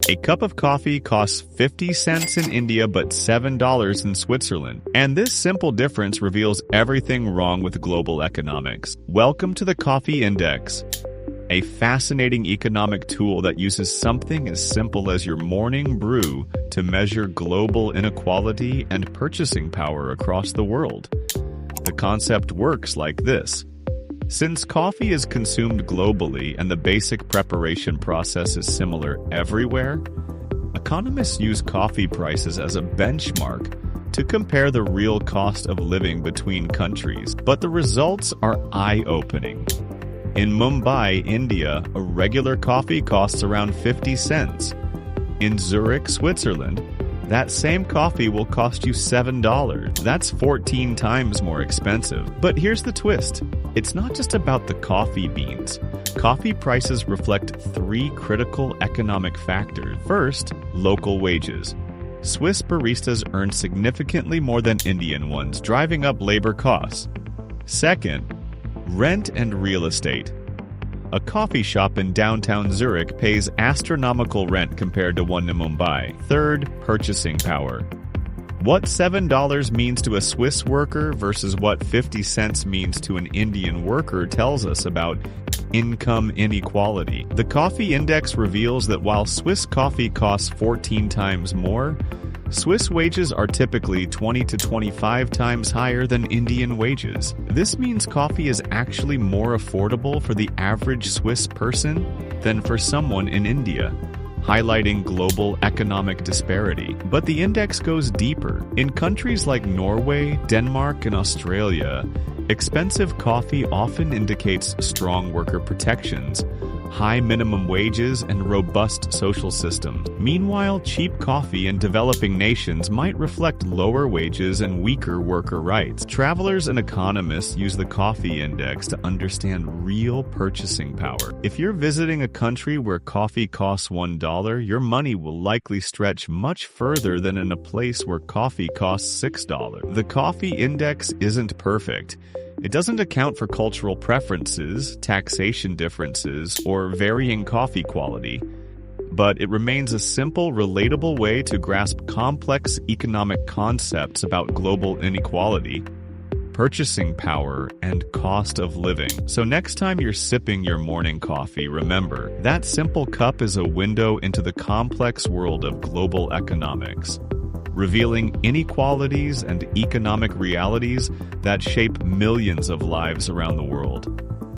A cup of coffee costs 50 cents in India but $7 in Switzerland. And this simple difference reveals everything wrong with global economics. Welcome to the Coffee Index, a fascinating economic tool that uses something as simple as your morning brew to measure global inequality and purchasing power across the world. The concept works like this. Since coffee is consumed globally and the basic preparation process is similar everywhere, economists use coffee prices as a benchmark to compare the real cost of living between countries. But the results are eye-opening. In Mumbai, India, a regular coffee costs around 50 cents. In Zurich, Switzerland, that same coffee will cost you $7. That's 14 times more expensive. But here's the twist. It's not just about the coffee beans. Coffee prices reflect three critical economic factors. First, local wages. Swiss baristas earn significantly more than Indian ones, driving up labor costs. Second, rent and real estate. A coffee shop in downtown Zurich pays astronomical rent compared to one in Mumbai. Third, purchasing power. What $7 means to a Swiss worker versus what 50 cents means to an Indian worker tells us about income inequality. The Coffee Index reveals that while Swiss coffee costs 14 times more, Swiss wages are typically 20 to 25 times higher than Indian wages. This means coffee is actually more affordable for the average Swiss person than for someone in India, highlighting global economic disparity. But the index goes deeper. In countries like Norway, Denmark, and Australia, expensive coffee often indicates strong worker protections, high minimum wages, and robust social systems. Meanwhile, cheap coffee in developing nations might reflect lower wages and weaker worker rights. Travelers and economists use the Coffee Index to understand real purchasing power. If you're visiting a country where coffee costs $1, your money will likely stretch much further than in a place where coffee costs $6. The Coffee Index isn't perfect. It doesn't account for cultural preferences, taxation differences, or varying coffee quality, but it remains a simple, relatable way to grasp complex economic concepts about global inequality, purchasing power, and cost of living. So next time you're sipping your morning coffee, remember, that simple cup is a window into the complex world of global economics, revealing inequalities and economic realities that shape millions of lives around the world.